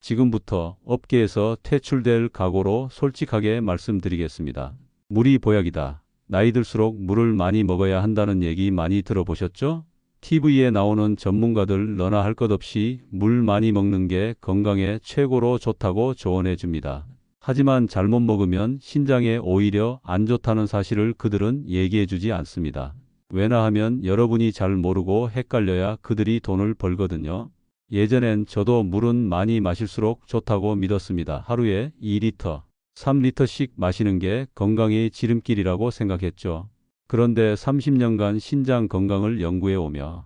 지금부터 업계에서 퇴출될 각오로 솔직하게 말씀드리겠습니다. 물이 보약이다. 나이 들수록 물을 많이 먹어야 한다는 얘기 많이 들어보셨죠? TV에 나오는 전문가들 너나 할 것 없이 물 많이 먹는 게 건강에 최고로 좋다고 조언해 줍니다. 하지만 잘못 먹으면 신장에 오히려 안 좋다는 사실을 그들은 얘기해 주지 않습니다. 왜냐 하면 여러분이 잘 모르고 헷갈려야 그들이 돈을 벌거든요. 예전엔 저도 물은 많이 마실수록 좋다고 믿었습니다. 하루에 2리터, 3리터씩 마시는 게 건강의 지름길이라고 생각했죠. 그런데 30년간 신장 건강을 연구해 오며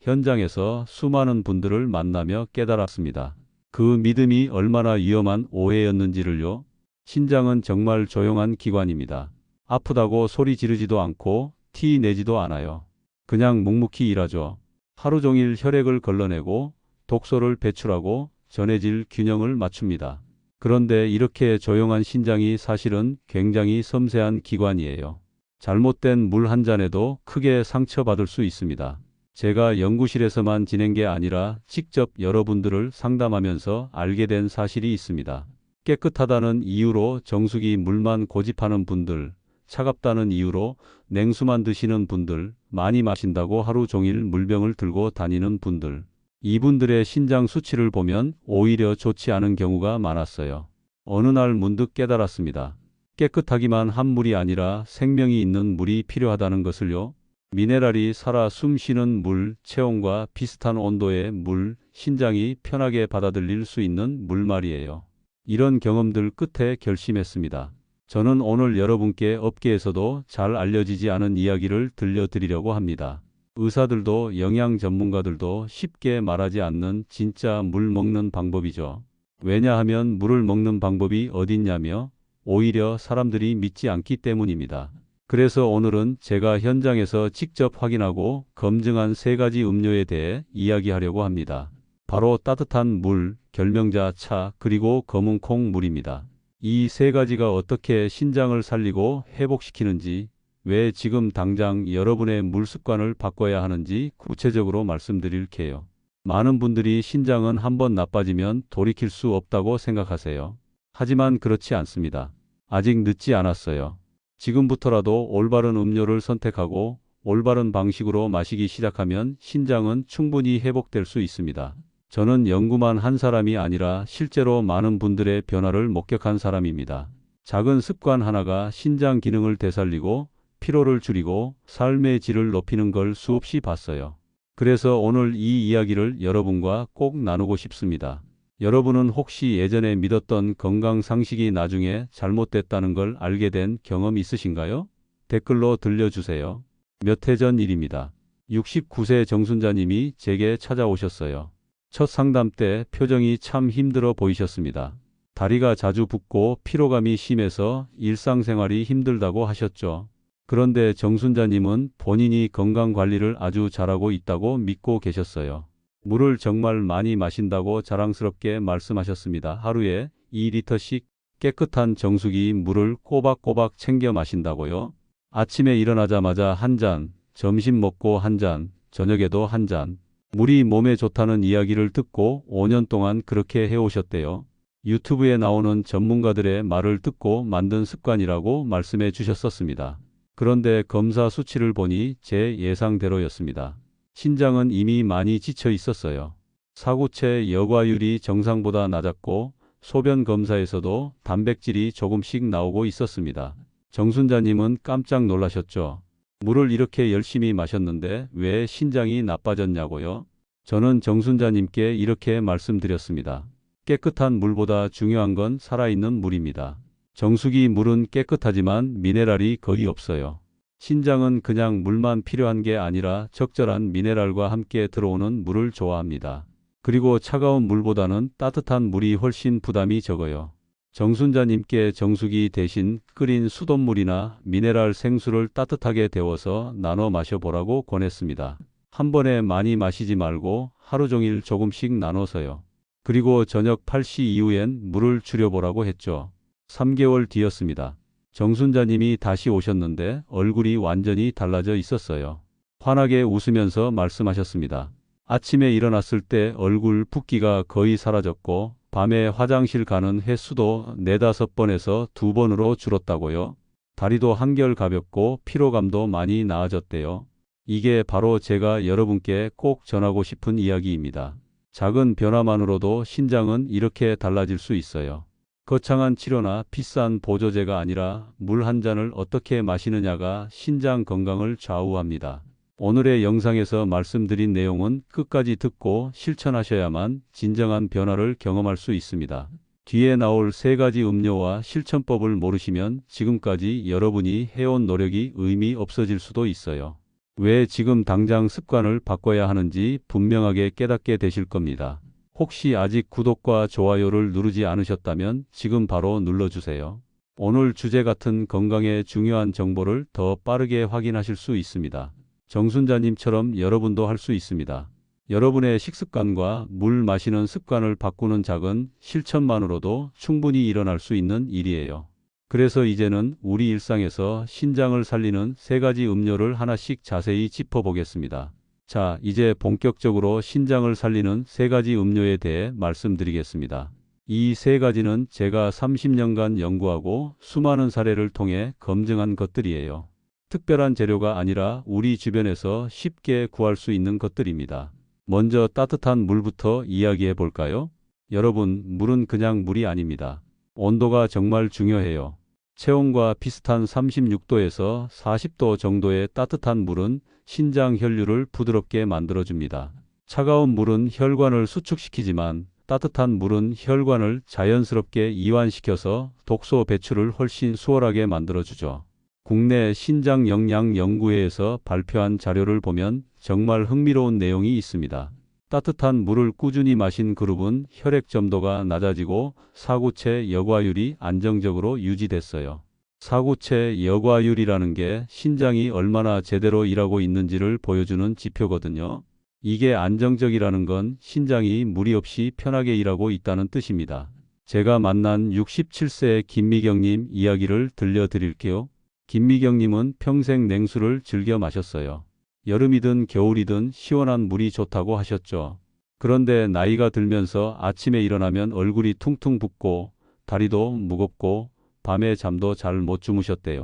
현장에서 수많은 분들을 만나며 깨달았습니다. 그 믿음이 얼마나 위험한 오해였는지를요. 신장은 정말 조용한 기관입니다. 아프다고 소리 지르지도 않고 티 내지도 않아요. 그냥 묵묵히 일하죠. 하루 종일 혈액을 걸러내고 독소를 배출하고 전해질 균형을 맞춥니다. 그런데 이렇게 조용한 신장이 사실은 굉장히 섬세한 기관이에요. 잘못된 물 한 잔에도 크게 상처받을 수 있습니다. 제가 연구실에서만 지낸 게 아니라 직접 여러분들을 상담하면서 알게 된 사실이 있습니다. 깨끗하다는 이유로 정수기 물만 고집하는 분들, 차갑다는 이유로 냉수만 드시는 분들, 많이 마신다고 하루 종일 물병을 들고 다니는 분들, 이분들의 신장 수치를 보면 오히려 좋지 않은 경우가 많았어요. 어느 날 문득 깨달았습니다. 깨끗하기만 한 물이 아니라 생명이 있는 물이 필요하다는 것을요. 미네랄이 살아 숨쉬는 물, 체온과 비슷한 온도의 물, 신장이 편하게 받아들일 수 있는 물 말이에요. 이런 경험들 끝에 결심했습니다. 저는 오늘 여러분께 업계에서도 잘 알려지지 않은 이야기를 들려드리려고 합니다. 의사들도 영양 전문가들도 쉽게 말하지 않는 진짜 물 먹는 방법이죠. 왜냐하면 물을 먹는 방법이 어딨냐며 오히려 사람들이 믿지 않기 때문입니다. 그래서 오늘은 제가 현장에서 직접 확인하고 검증한 3가지 음료에 대해 이야기하려고 합니다. 바로 따뜻한 물, 결명자 차, 그리고 검은 콩 물입니다. 이 3가지가 어떻게 신장을 살리고 회복시키는지, 왜 지금 당장 여러분의 물 습관을 바꿔야 하는지 구체적으로 말씀드릴게요. 많은 분들이 신장은 한번 나빠지면 돌이킬 수 없다고 생각하세요. 하지만 그렇지 않습니다. 아직 늦지 않았어요. 지금부터라도 올바른 음료를 선택하고 올바른 방식으로 마시기 시작하면 신장은 충분히 회복될 수 있습니다. 저는 연구만 한 사람이 아니라 실제로 많은 분들의 변화를 목격한 사람입니다. 작은 습관 하나가 신장 기능을 되살리고 피로를 줄이고 삶의 질을 높이는 걸 수없이 봤어요. 그래서 오늘 이 이야기를 여러분과 꼭 나누고 싶습니다. 여러분은 혹시 예전에 믿었던 건강 상식이 나중에 잘못됐다는 걸 알게 된 경험 있으신가요? 댓글로 들려주세요. 몇 해 전 일입니다. 69세 정순자님이 제게 찾아오셨어요. 첫 상담 때 표정이 참 힘들어 보이셨습니다. 다리가 자주 붓고 피로감이 심해서 일상생활이 힘들다고 하셨죠. 그런데 정순자님은 본인이 건강관리를 아주 잘하고 있다고 믿고 계셨어요. 물을 정말 많이 마신다고 자랑스럽게 말씀하셨습니다. 하루에 2리터씩 깨끗한 정수기 물을 꼬박꼬박 챙겨 마신다고요? 아침에 일어나자마자 한 잔, 점심 먹고 한 잔, 저녁에도 한 잔. 물이 몸에 좋다는 이야기를 듣고 5년 동안 그렇게 해오셨대요. 유튜브에 나오는 전문가들의 말을 듣고 만든 습관이라고 말씀해 주셨었습니다. 그런데 검사 수치를 보니 제 예상대로였습니다. 신장은 이미 많이 지쳐 있었어요. 사구체 여과율이 정상보다 낮았고 소변 검사에서도 단백질이 조금씩 나오고 있었습니다. 정순자님은 깜짝 놀라셨죠. 물을 이렇게 열심히 마셨는데 왜 신장이 나빠졌냐고요? 저는 정순자님께 이렇게 말씀드렸습니다. 깨끗한 물보다 중요한 건 살아있는 물입니다. 정수기 물은 깨끗하지만 미네랄이 거의 없어요. 신장은 그냥 물만 필요한 게 아니라 적절한 미네랄과 함께 들어오는 물을 좋아합니다. 그리고 차가운 물보다는 따뜻한 물이 훨씬 부담이 적어요. 정순자님께 정수기 대신 끓인 수돗물이나 미네랄 생수를 따뜻하게 데워서 나눠 마셔보라고 권했습니다. 한 번에 많이 마시지 말고 하루 종일 조금씩 나눠서요. 그리고 저녁 8시 이후엔 물을 줄여보라고 했죠. 3개월 뒤였습니다. 정순자님이 다시 오셨는데 얼굴이 완전히 달라져 있었어요. 환하게 웃으면서 말씀하셨습니다. 아침에 일어났을 때 얼굴 붓기가 거의 사라졌고 밤에 화장실 가는 횟수도 4~5번에서 2번으로 줄었다고요. 다리도 한결 가볍고 피로감도 많이 나아졌대요. 이게 바로 제가 여러분께 꼭 전하고 싶은 이야기입니다. 작은 변화만으로도 신장은 이렇게 달라질 수 있어요. 거창한 치료나 비싼 보조제가 아니라 물 한 잔을 어떻게 마시느냐가 신장 건강을 좌우합니다. 오늘의 영상에서 말씀드린 내용은 끝까지 듣고 실천하셔야만 진정한 변화를 경험할 수 있습니다. 뒤에 나올 3가지 음료와 실천법을 모르시면 지금까지 여러분이 해온 노력이 의미 없어질 수도 있어요. 왜 지금 당장 습관을 바꿔야 하는지 분명하게 깨닫게 되실 겁니다. 혹시 아직 구독과 좋아요를 누르지 않으셨다면 지금 바로 눌러주세요. 오늘 주제 같은 건강에 중요한 정보를 더 빠르게 확인하실 수 있습니다. 정순자님처럼 여러분도 할 수 있습니다. 여러분의 식습관과 물 마시는 습관을 바꾸는 작은 실천만으로도 충분히 일어날 수 있는 일이에요. 그래서 이제는 우리 일상에서 신장을 살리는 3가지 음료를 하나씩 자세히 짚어보겠습니다. 자, 이제 본격적으로 신장을 살리는 3가지 음료에 대해 말씀드리겠습니다. 이 3가지는 제가 30년간 연구하고 수많은 사례를 통해 검증한 것들이에요. 특별한 재료가 아니라 우리 주변에서 쉽게 구할 수 있는 것들입니다. 먼저 따뜻한 물부터 이야기해 볼까요? 여러분, 물은 그냥 물이 아닙니다. 온도가 정말 중요해요. 체온과 비슷한 36도에서 40도 정도의 따뜻한 물은 신장 혈류를 부드럽게 만들어줍니다. 차가운 물은 혈관을 수축시키지만 따뜻한 물은 혈관을 자연스럽게 이완시켜서 독소 배출을 훨씬 수월하게 만들어주죠. 국내 신장영양연구회에서 발표한 자료를 보면 정말 흥미로운 내용이 있습니다. 따뜻한 물을 꾸준히 마신 그룹은 혈액 점도가 낮아지고 사구체 여과율이 안정적으로 유지됐어요. 사구체 여과율이라는 게 신장이 얼마나 제대로 일하고 있는지를 보여주는 지표거든요. 이게 안정적이라는 건 신장이 무리 없이 편하게 일하고 있다는 뜻입니다. 제가 만난 67세 김미경님 이야기를 들려드릴게요. 김미경님은 평생 냉수를 즐겨 마셨어요. 여름이든 겨울이든 시원한 물이 좋다고 하셨죠. 그런데 나이가 들면서 아침에 일어나면 얼굴이 퉁퉁 붓고 다리도 무겁고 밤에 잠도 잘 못 주무셨대요.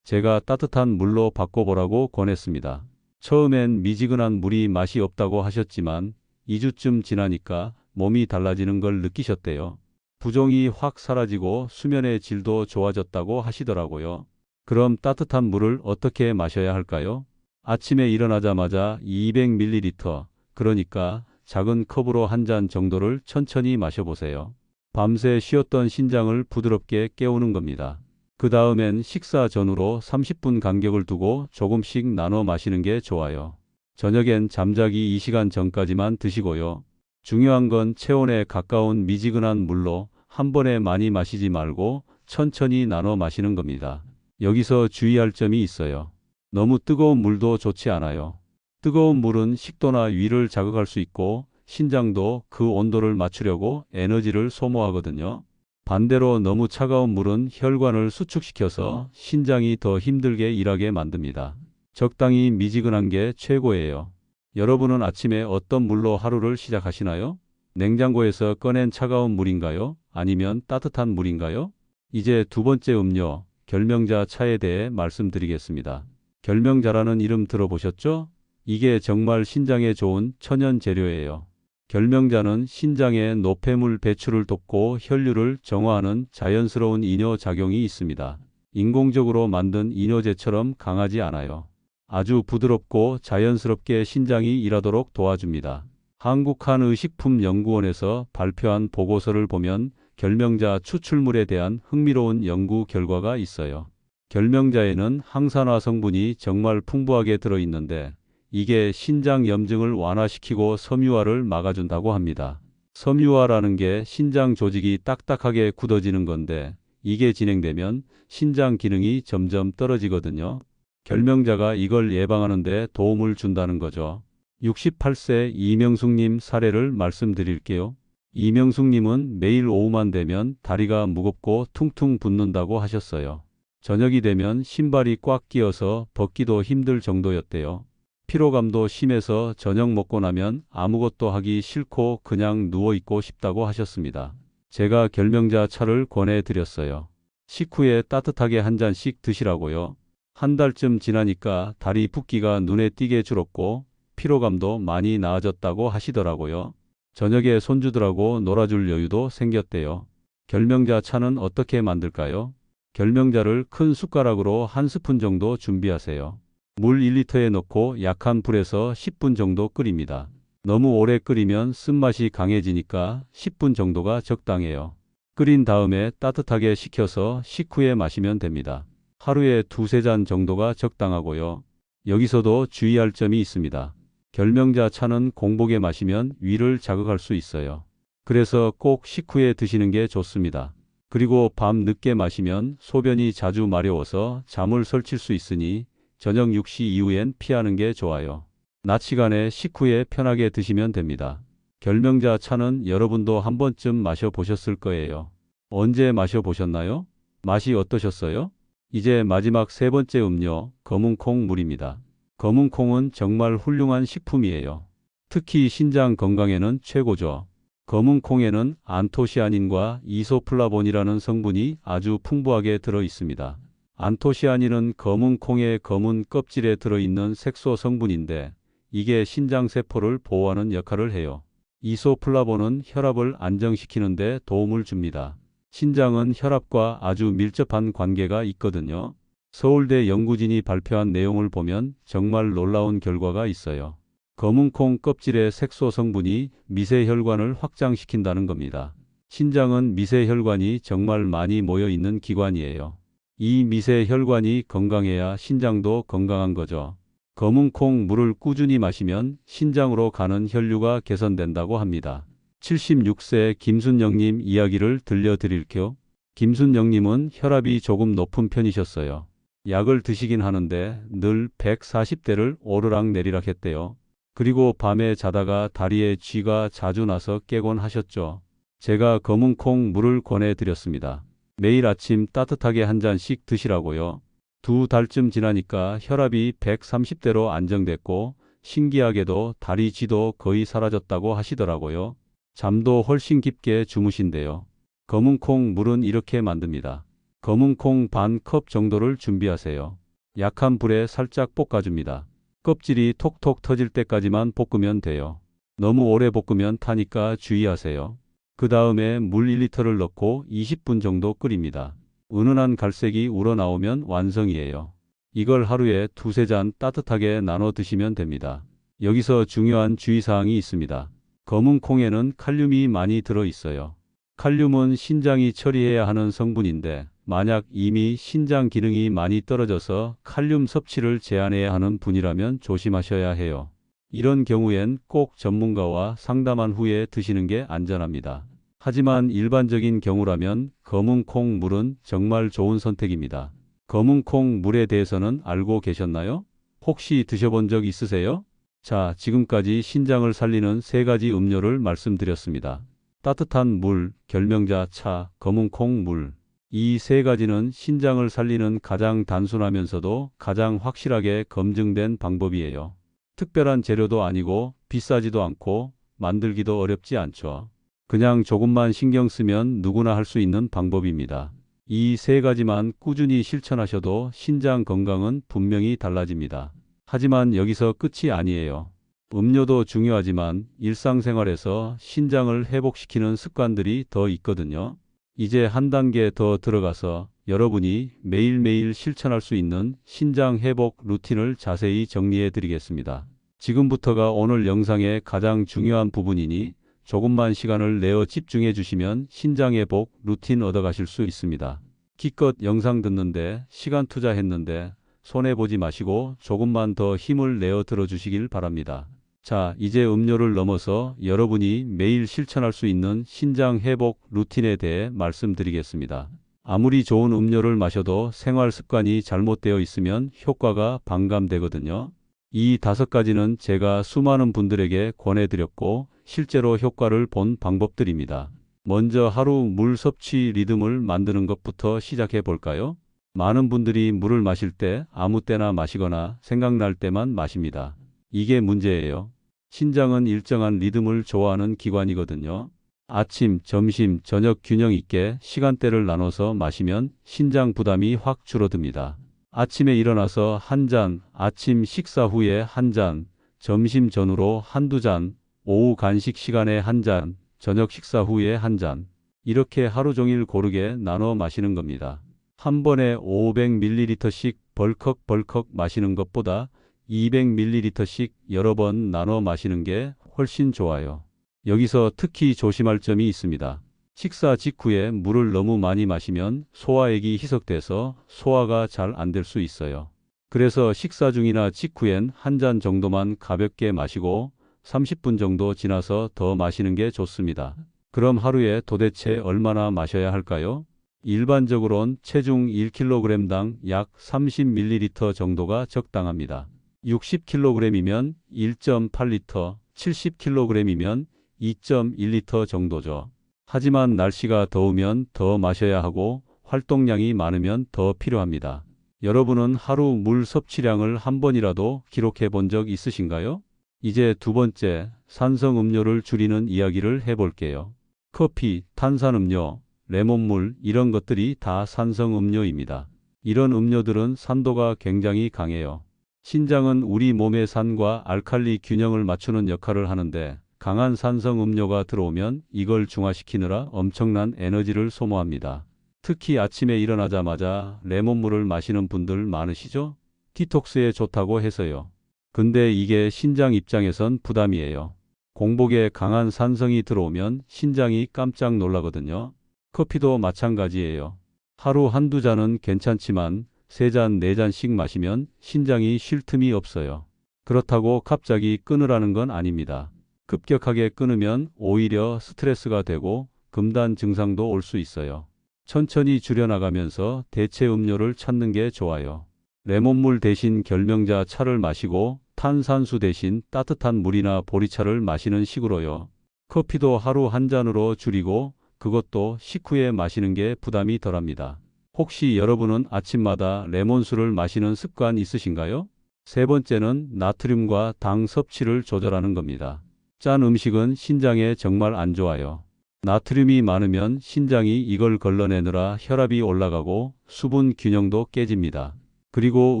제가 따뜻한 물로 바꿔보라고 권했습니다. 처음엔 미지근한 물이 맛이 없다고 하셨지만 2주쯤 지나니까 몸이 달라지는 걸 느끼셨대요. 부종이 확 사라지고 수면의 질도 좋아졌다고 하시더라고요. 그럼 따뜻한 물을 어떻게 마셔야 할까요? 아침에 일어나자마자 200ml, 그러니까 작은 컵으로 한 잔 정도를 천천히 마셔보세요. 밤새 쉬었던 신장을 부드럽게 깨우는 겁니다. 그 다음엔 식사 전후로 30분 간격을 두고 조금씩 나눠 마시는 게 좋아요. 저녁엔 잠자기 2시간 전까지만 드시고요. 중요한 건 체온에 가까운 미지근한 물로 한 번에 많이 마시지 말고 천천히 나눠 마시는 겁니다. 여기서 주의할 점이 있어요. 너무 뜨거운 물도 좋지 않아요. 뜨거운 물은 식도나 위를 자극할 수 있고 신장도 그 온도를 맞추려고 에너지를 소모하거든요. 반대로 너무 차가운 물은 혈관을 수축시켜서 신장이 더 힘들게 일하게 만듭니다. 적당히 미지근한 게 최고예요. 여러분은 아침에 어떤 물로 하루를 시작하시나요? 냉장고에서 꺼낸 차가운 물인가요? 아니면 따뜻한 물인가요? 이제 2번째 음료, 결명자 차에 대해 말씀드리겠습니다. 결명자라는 이름 들어보셨죠? 이게 정말 신장에 좋은 천연 재료예요. 결명자는 신장의 노폐물 배출을 돕고 혈류를 정화하는 자연스러운 이뇨 작용이 있습니다. 인공적으로 만든 이뇨제처럼 강하지 않아요. 아주 부드럽고 자연스럽게 신장이 일하도록 도와줍니다. 한국한의식품연구원에서 발표한 보고서를 보면 결명자 추출물에 대한 흥미로운 연구 결과가 있어요. 결명자에는 항산화 성분이 정말 풍부하게 들어있는데 이게 신장 염증을 완화시키고 섬유화를 막아준다고 합니다. 섬유화라는 게 신장 조직이 딱딱하게 굳어지는 건데 이게 진행되면 신장 기능이 점점 떨어지거든요. 결명자가 이걸 예방하는 데 도움을 준다는 거죠. 68세 이명숙님 사례를 말씀드릴게요. 이명숙님은 매일 오후만 되면 다리가 무겁고 퉁퉁 붓는다고 하셨어요. 저녁이 되면 신발이 꽉 끼어서 벗기도 힘들 정도였대요. 피로감도 심해서 저녁 먹고 나면 아무것도 하기 싫고 그냥 누워있고 싶다고 하셨습니다. 제가 결명자 차를 권해드렸어요. 식후에 따뜻하게 한 잔씩 드시라고요. 한 달쯤 지나니까 다리 붓기가 눈에 띄게 줄었고 피로감도 많이 나아졌다고 하시더라고요. 저녁에 손주들하고 놀아줄 여유도 생겼대요. 결명자 차는 어떻게 만들까요? 결명자를 큰 숟가락으로 한 스푼 정도 준비하세요. 물 1리터에 넣고 약한 불에서 10분 정도 끓입니다. 너무 오래 끓이면 쓴맛이 강해지니까 10분 정도가 적당해요. 끓인 다음에 따뜻하게 식혀서 식후에 마시면 됩니다. 하루에 두세 잔 정도가 적당하고요. 여기서도 주의할 점이 있습니다. 결명자 차는 공복에 마시면 위를 자극할 수 있어요. 그래서 꼭 식후에 드시는 게 좋습니다. 그리고 밤 늦게 마시면 소변이 자주 마려워서 잠을 설칠 수 있으니 저녁 6시 이후엔 피하는 게 좋아요. 낮 시간에 식후에 편하게 드시면 됩니다. 결명자 차는 여러분도 한 번쯤 마셔보셨을 거예요. 언제 마셔보셨나요? 맛이 어떠셨어요? 이제 마지막 세 번째 음료, 검은콩 물입니다. 검은콩은 정말 훌륭한 식품이에요. 특히 신장 건강에는 최고죠. 검은콩에는 안토시아닌과 이소플라본이라는 성분이 아주 풍부하게 들어 있습니다. 안토시아닌은 검은콩의 검은 껍질에 들어있는 색소 성분인데 이게 신장세포를 보호하는 역할을 해요. 이소플라본은 혈압을 안정시키는 데 도움을 줍니다. 신장은 혈압과 아주 밀접한 관계가 있거든요. 서울대 연구진이 발표한 내용을 보면 정말 놀라운 결과가 있어요. 검은콩 껍질의 색소 성분이 미세혈관을 확장시킨다는 겁니다. 신장은 미세혈관이 정말 많이 모여 있는 기관이에요. 이 미세혈관이 건강해야 신장도 건강한 거죠. 검은콩 물을 꾸준히 마시면 신장으로 가는 혈류가 개선된다고 합니다. 76세 김순영님 이야기를 들려드릴게요. 김순영님은 혈압이 조금 높은 편이셨어요. 약을 드시긴 하는데 늘 140대를 오르락내리락 했대요. 그리고 밤에 자다가 다리에 쥐가 자주 나서 깨곤 하셨죠. 제가 검은콩 물을 권해드렸습니다. 매일 아침 따뜻하게 한 잔씩 드시라고요. 두 달쯤 지나니까 혈압이 130대로 안정됐고 신기하게도 다리 쥐도 거의 사라졌다고 하시더라고요. 잠도 훨씬 깊게 주무신대요. 검은콩 물은 이렇게 만듭니다. 검은콩 반 컵 정도를 준비하세요. 약한 불에 살짝 볶아줍니다. 껍질이 톡톡 터질 때까지만 볶으면 돼요. 너무 오래 볶으면 타니까 주의하세요. 그 다음에 물 1리터를 넣고 20분 정도 끓입니다. 은은한 갈색이 우러나오면 완성이에요. 이걸 하루에 두세 잔 따뜻하게 나눠 드시면 됩니다. 여기서 중요한 주의사항이 있습니다. 검은 콩에는 칼륨이 많이 들어 있어요. 칼륨은 신장이 처리해야 하는 성분인데 만약 이미 신장 기능이 많이 떨어져서 칼륨 섭취를 제한해야 하는 분이라면 조심하셔야 해요. 이런 경우엔 꼭 전문가와 상담한 후에 드시는 게 안전합니다. 하지만 일반적인 경우라면 검은콩 물은 정말 좋은 선택입니다. 검은콩 물에 대해서는 알고 계셨나요? 혹시 드셔본 적 있으세요? 자, 지금까지 신장을 살리는 세 가지 음료를 말씀드렸습니다. 따뜻한 물, 결명자 차, 검은콩 물. 이 세 가지는 신장을 살리는 가장 단순하면서도 가장 확실하게 검증된 방법이에요. 특별한 재료도 아니고 비싸지도 않고 만들기도 어렵지 않죠. 그냥 조금만 신경 쓰면 누구나 할 수 있는 방법입니다. 이 세 가지만 꾸준히 실천하셔도 신장 건강은 분명히 달라집니다. 하지만 여기서 끝이 아니에요. 음료도 중요하지만 일상생활에서 신장을 회복시키는 습관들이 더 있거든요. 이제 한 단계 더 들어가서 여러분이 매일매일 실천할 수 있는 신장 회복 루틴을 자세히 정리해 드리겠습니다. 지금부터가 오늘 영상의 가장 중요한 부분이니 조금만 시간을 내어 집중해 주시면 신장 회복 루틴 얻어가실 수 있습니다. 기껏 영상 듣는데 시간 투자했는데 손해보지 마시고 조금만 더 힘을 내어 들어주시길 바랍니다. 자, 이제 음료를 넘어서 여러분이 매일 실천할 수 있는 신장 회복 루틴에 대해 말씀드리겠습니다. 아무리 좋은 음료를 마셔도 생활 습관이 잘못되어 있으면 효과가 반감되거든요. 이 5가지는 제가 수많은 분들에게 권해드렸고 실제로 효과를 본 방법들입니다. 먼저 하루 물 섭취 리듬을 만드는 것부터 시작해 볼까요? 많은 분들이 물을 마실 때 아무 때나 마시거나 생각날 때만 마십니다. 이게 문제예요. 신장은 일정한 리듬을 좋아하는 기관이거든요. 아침, 점심, 저녁 균형 있게 시간대를 나눠서 마시면 신장 부담이 확 줄어듭니다. 아침에 일어나서 한 잔, 아침 식사 후에 한 잔, 점심 전후로 한두 잔, 오후 간식 시간에 한 잔, 저녁 식사 후에 한 잔. 이렇게 하루 종일 고르게 나눠 마시는 겁니다. 한 번에 500ml씩 벌컥벌컥 마시는 것보다 200ml씩 여러 번 나눠 마시는 게 훨씬 좋아요. 여기서 특히 조심할 점이 있습니다. 식사 직후에 물을 너무 많이 마시면 소화액이 희석돼서 소화가 잘 안 될 수 있어요. 그래서 식사 중이나 직후엔 한 잔 정도만 가볍게 마시고 30분 정도 지나서 더 마시는 게 좋습니다. 그럼 하루에 도대체 얼마나 마셔야 할까요? 일반적으론 체중 1kg당 약 30ml 정도가 적당합니다. 60kg이면 1.8리터, 70kg이면 2.1리터 정도죠. 하지만 날씨가 더우면 더 마셔야 하고 활동량이 많으면 더 필요합니다. 여러분은 하루 물 섭취량을 한 번이라도 기록해 본 적 있으신가요? 이제 두 번째, 산성 음료를 줄이는 이야기를 해볼게요. 커피, 탄산음료, 레몬물 이런 것들이 다 산성 음료입니다. 이런 음료들은 산도가 굉장히 강해요. 신장은 우리 몸의 산과 알칼리 균형을 맞추는 역할을 하는데 강한 산성 음료가 들어오면 이걸 중화시키느라 엄청난 에너지를 소모합니다. 특히 아침에 일어나자마자 레몬물을 마시는 분들 많으시죠? 디톡스에 좋다고 해서요. 근데 이게 신장 입장에선 부담이에요. 공복에 강한 산성이 들어오면 신장이 깜짝 놀라거든요. 커피도 마찬가지예요. 하루 한두 잔은 괜찮지만 3잔, 4잔씩 마시면 신장이 쉴 틈이 없어요. 그렇다고 갑자기 끊으라는 건 아닙니다. 급격하게 끊으면 오히려 스트레스가 되고 금단 증상도 올 수 있어요. 천천히 줄여나가면서 대체 음료를 찾는 게 좋아요. 레몬물 대신 결명자 차를 마시고 탄산수 대신 따뜻한 물이나 보리차를 마시는 식으로요. 커피도 하루 한 잔으로 줄이고 그것도 식후에 마시는 게 부담이 덜합니다. 혹시 여러분은 아침마다 레몬수를 마시는 습관 있으신가요? 세 번째는 나트륨과 당 섭취를 조절하는 겁니다. 짠 음식은 신장에 정말 안 좋아요. 나트륨이 많으면 신장이 이걸 걸러내느라 혈압이 올라가고 수분 균형도 깨집니다. 그리고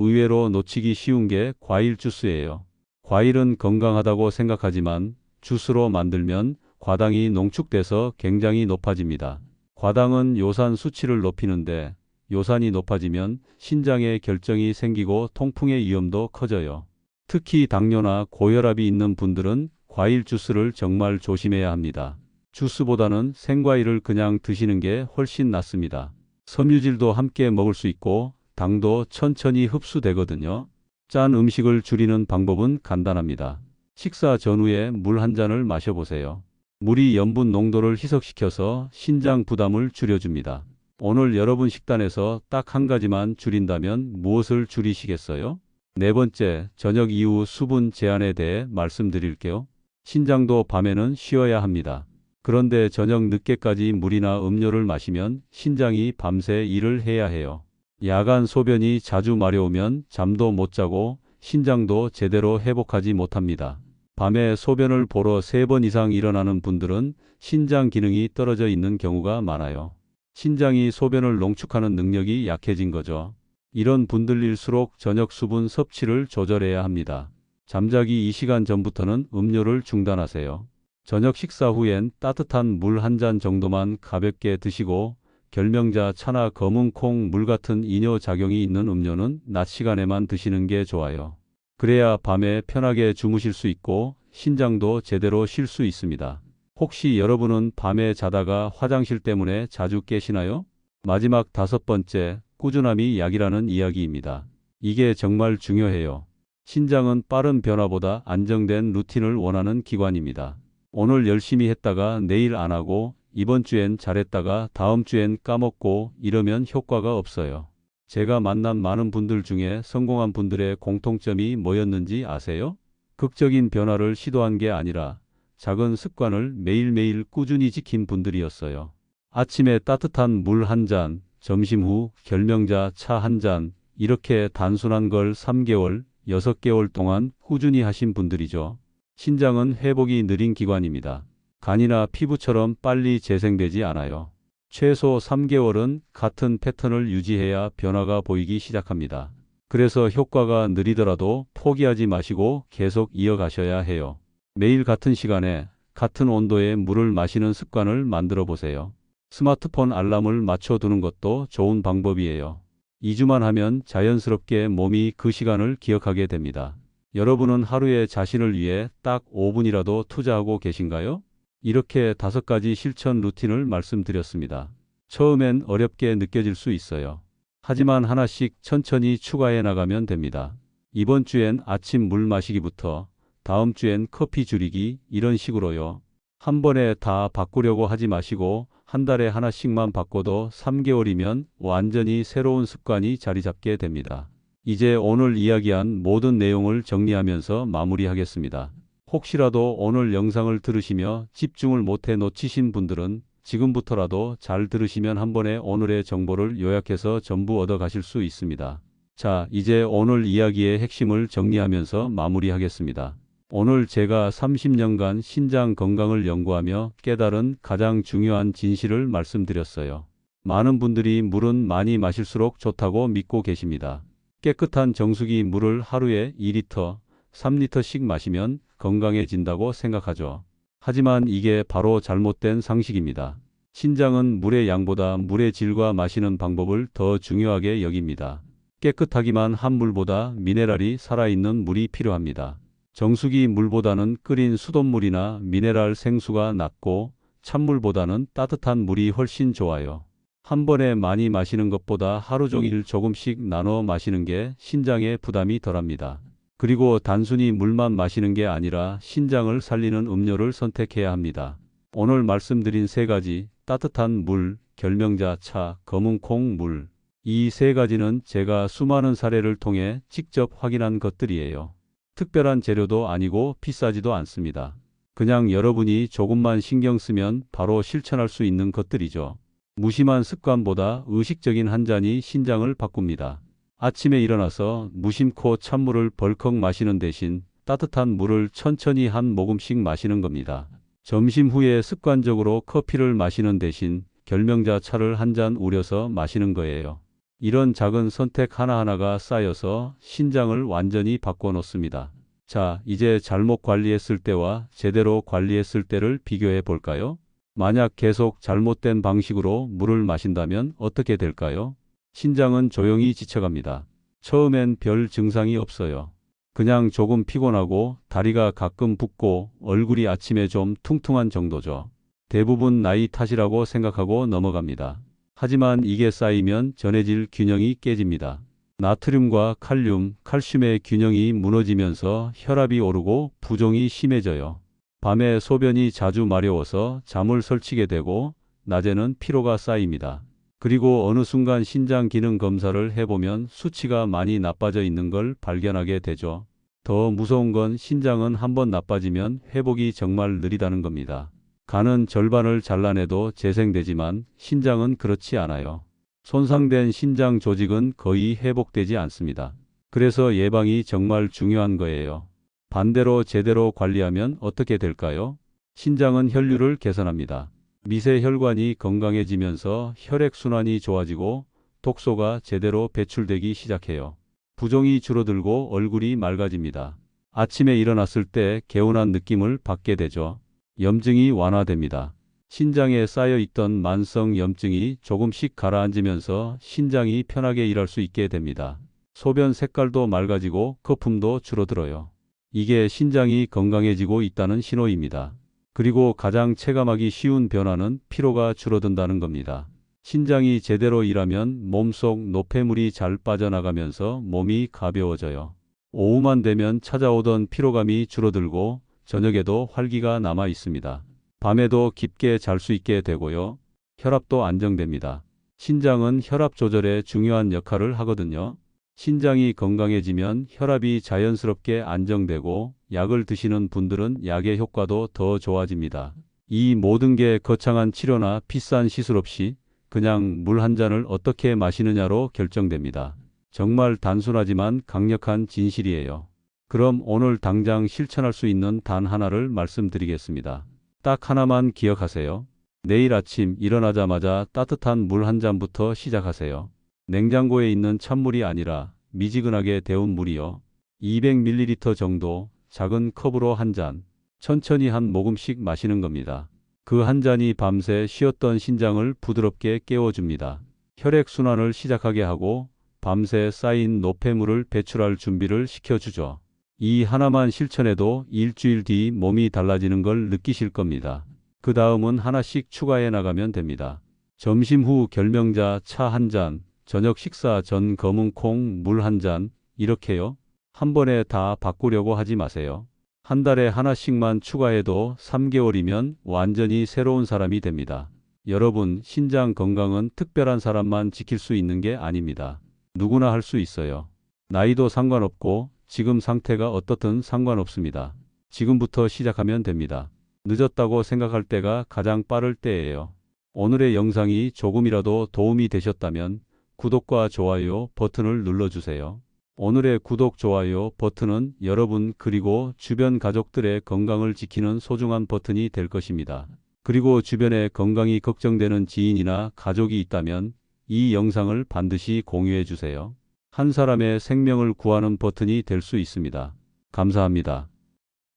의외로 놓치기 쉬운 게 과일 주스예요. 과일은 건강하다고 생각하지만 주스로 만들면 과당이 농축돼서 굉장히 높아집니다. 과당은 요산 수치를 높이는데 요산이 높아지면 신장에 결정이 생기고 통풍의 위험도 커져요. 특히 당뇨나 고혈압이 있는 분들은 과일 주스를 정말 조심해야 합니다. 주스보다는 생과일을 그냥 드시는 게 훨씬 낫습니다. 섬유질도 함께 먹을 수 있고 당도 천천히 흡수되거든요. 짠 음식을 줄이는 방법은 간단합니다. 식사 전후에 물 한 잔을 마셔보세요. 물이 염분 농도를 희석시켜서 신장 부담을 줄여줍니다. 오늘 여러분 식단에서 딱 한 가지만 줄인다면 무엇을 줄이시겠어요? 네 번째, 저녁 이후 수분 제한에 대해 말씀드릴게요. 신장도 밤에는 쉬어야 합니다. 그런데 저녁 늦게까지 물이나 음료를 마시면 신장이 밤새 일을 해야 해요. 야간 소변이 자주 마려우면 잠도 못 자고 신장도 제대로 회복하지 못합니다. 밤에 소변을 보러 3번 이상 일어나는 분들은 신장 기능이 떨어져 있는 경우가 많아요. 신장이 소변을 농축하는 능력이 약해진 거죠. 이런 분들일수록 저녁 수분 섭취를 조절해야 합니다. 잠자기 2시간 전부터는 음료를 중단하세요. 저녁 식사 후엔 따뜻한 물 한 잔 정도만 가볍게 드시고 결명자 차나 검은 콩, 물 같은 이뇨 작용이 있는 음료는 낮 시간에만 드시는 게 좋아요. 그래야 밤에 편하게 주무실 수 있고 신장도 제대로 쉴 수 있습니다. 혹시 여러분은 밤에 자다가 화장실 때문에 자주 깨시나요? 마지막 5번째, 꾸준함이 약이라는 이야기입니다. 이게 정말 중요해요. 신장은 빠른 변화보다 안정된 루틴을 원하는 기관입니다. 오늘 열심히 했다가 내일 안 하고 이번 주엔 잘했다가 다음 주엔 까먹고 이러면 효과가 없어요. 제가 만난 많은 분들 중에 성공한 분들의 공통점이 뭐였는지 아세요? 극적인 변화를 시도한 게 아니라 작은 습관을 매일매일 꾸준히 지킨 분들이었어요. 아침에 따뜻한 물 한 잔, 점심 후 결명자 차 한 잔, 이렇게 단순한 걸 3개월, 6개월 동안 꾸준히 하신 분들이죠. 신장은 회복이 느린 기관입니다. 간이나 피부처럼 빨리 재생되지 않아요. 최소 3개월은 같은 패턴을 유지해야 변화가 보이기 시작합니다. 그래서 효과가 느리더라도 포기하지 마시고 계속 이어가셔야 해요. 매일 같은 시간에 같은 온도의 물을 마시는 습관을 만들어 보세요. 스마트폰 알람을 맞춰두는 것도 좋은 방법이에요. 2주만 하면 자연스럽게 몸이 그 시간을 기억하게 됩니다. 여러분은 하루에 자신을 위해 딱 5분이라도 투자하고 계신가요? 이렇게 5가지 실천 루틴을 말씀드렸습니다. 처음엔 어렵게 느껴질 수 있어요. 하지만 하나씩 천천히 추가해 나가면 됩니다. 이번 주엔 아침 물 마시기부터, 다음 주엔 커피 줄이기, 이런 식으로요. 한 번에 다 바꾸려고 하지 마시고 한 달에 하나씩만 바꿔도 3개월이면 완전히 새로운 습관이 자리 잡게 됩니다. 이제 오늘 이야기한 모든 내용을 정리하면서 마무리하겠습니다. 혹시라도 오늘 영상을 들으시며 집중을 못해 놓치신 분들은 지금부터라도 잘 들으시면 한 번에 오늘의 정보를 요약해서 전부 얻어 가실 수 있습니다. 자, 이제 오늘 이야기의 핵심을 정리하면서 마무리하겠습니다. 오늘 제가 30년간 신장 건강을 연구하며 깨달은 가장 중요한 진실을 말씀드렸어요. 많은 분들이 물은 많이 마실수록 좋다고 믿고 계십니다. 깨끗한 정수기 물을 하루에 2리터, 3리터씩 마시면 건강해진다고 생각하죠. 하지만 이게 바로 잘못된 상식입니다. 신장은 물의 양보다 물의 질과 마시는 방법을 더 중요하게 여깁니다. 깨끗하기만 한 물보다 미네랄이 살아있는 물이 필요합니다. 정수기 물보다는 끓인 수돗물이나 미네랄 생수가 낫고 찬물보다는 따뜻한 물이 훨씬 좋아요. 한 번에 많이 마시는 것보다 하루 종일 조금씩 나눠 마시는 게 신장에 부담이 덜합니다. 그리고 단순히 물만 마시는 게 아니라 신장을 살리는 음료를 선택해야 합니다. 오늘 말씀드린 3가지, 따뜻한 물, 결명자 차, 검은 콩 물. 이 3가지는 제가 수많은 사례를 통해 직접 확인한 것들이에요. 특별한 재료도 아니고 비싸지도 않습니다. 그냥 여러분이 조금만 신경 쓰면 바로 실천할 수 있는 것들이죠. 무심한 습관보다 의식적인 한 잔이 신장을 바꿉니다. 아침에 일어나서 무심코 찬물을 벌컥 마시는 대신 따뜻한 물을 천천히 한 모금씩 마시는 겁니다. 점심 후에 습관적으로 커피를 마시는 대신 결명자 차를 한 잔 우려서 마시는 거예요. 이런 작은 선택 하나하나가 쌓여서 신장을 완전히 바꿔놓습니다. 자, 이제 잘못 관리했을 때와 제대로 관리했을 때를 비교해 볼까요? 만약 계속 잘못된 방식으로 물을 마신다면 어떻게 될까요? 신장은 조용히 지쳐갑니다. 처음엔 별 증상이 없어요. 그냥 조금 피곤하고 다리가 가끔 붓고 얼굴이 아침에 좀 퉁퉁한 정도죠. 대부분 나이 탓이라고 생각하고 넘어갑니다. 하지만 이게 쌓이면 전해질 균형이 깨집니다. 나트륨과 칼륨, 칼슘의 균형이 무너지면서 혈압이 오르고 부종이 심해져요. 밤에 소변이 자주 마려워서 잠을 설치게 되고 낮에는 피로가 쌓입니다. 그리고 어느 순간 신장 기능 검사를 해보면 수치가 많이 나빠져 있는 걸 발견하게 되죠. 더 무서운 건 신장은 한번 나빠지면 회복이 정말 느리다는 겁니다. 간은 절반을 잘라내도 재생되지만 신장은 그렇지 않아요. 손상된 신장 조직은 거의 회복되지 않습니다. 그래서 예방이 정말 중요한 거예요. 반대로 제대로 관리하면 어떻게 될까요? 신장은 혈류를 개선합니다. 미세혈관이 건강해지면서 혈액순환이 좋아지고 독소가 제대로 배출되기 시작해요. 부종이 줄어들고 얼굴이 맑아집니다. 아침에 일어났을 때 개운한 느낌을 받게 되죠. 염증이 완화됩니다. 신장에 쌓여있던 만성 염증이 조금씩 가라앉으면서 신장이 편하게 일할 수 있게 됩니다. 소변 색깔도 맑아지고 거품도 줄어들어요. 이게 신장이 건강해지고 있다는 신호입니다. 그리고 가장 체감하기 쉬운 변화는 피로가 줄어든다는 겁니다. 신장이 제대로 일하면 몸속 노폐물이 잘 빠져나가면서 몸이 가벼워져요. 오후만 되면 찾아오던 피로감이 줄어들고 저녁에도 활기가 남아 있습니다. 밤에도 깊게 잘 수 있게 되고요. 혈압도 안정됩니다. 신장은 혈압 조절에 중요한 역할을 하거든요. 신장이 건강해지면 혈압이 자연스럽게 안정되고 약을 드시는 분들은 약의 효과도 더 좋아집니다. 이 모든 게 거창한 치료나 비싼 시술 없이 그냥 물 한 잔을 어떻게 마시느냐로 결정됩니다. 정말 단순하지만 강력한 진실이에요. 그럼 오늘 당장 실천할 수 있는 단 하나를 말씀드리겠습니다. 딱 하나만 기억하세요. 내일 아침 일어나자마자 따뜻한 물 한 잔부터 시작하세요. 냉장고에 있는 찬물이 아니라 미지근하게 데운 물이요. 200ml 정도 작은 컵으로 한 잔. 천천히 한 모금씩 마시는 겁니다. 그 한 잔이 밤새 쉬었던 신장을 부드럽게 깨워줍니다. 혈액순환을 시작하게 하고 밤새 쌓인 노폐물을 배출할 준비를 시켜주죠. 이 하나만 실천해도 일주일 뒤 몸이 달라지는 걸 느끼실 겁니다. 그 다음은 하나씩 추가해 나가면 됩니다. 점심 후 결명자 차 한 잔, 저녁 식사 전 검은 콩 물 한 잔, 이렇게요. 한 번에 다 바꾸려고 하지 마세요. 한 달에 하나씩만 추가해도 3개월이면 완전히 새로운 사람이 됩니다. 여러분, 신장 건강은 특별한 사람만 지킬 수 있는 게 아닙니다. 누구나 할 수 있어요. 나이도 상관없고 지금 상태가 어떻든 상관없습니다. 지금부터 시작하면 됩니다. 늦었다고 생각할 때가 가장 빠를 때예요. 오늘의 영상이 조금이라도 도움이 되셨다면 구독과 좋아요 버튼을 눌러주세요. 오늘의 구독, 좋아요 버튼은 여러분 그리고 주변 가족들의 건강을 지키는 소중한 버튼이 될 것입니다. 그리고 주변에 건강이 걱정되는 지인이나 가족이 있다면 이 영상을 반드시 공유해 주세요. 한 사람의 생명을 구하는 버튼이 될 수 있습니다. 감사합니다.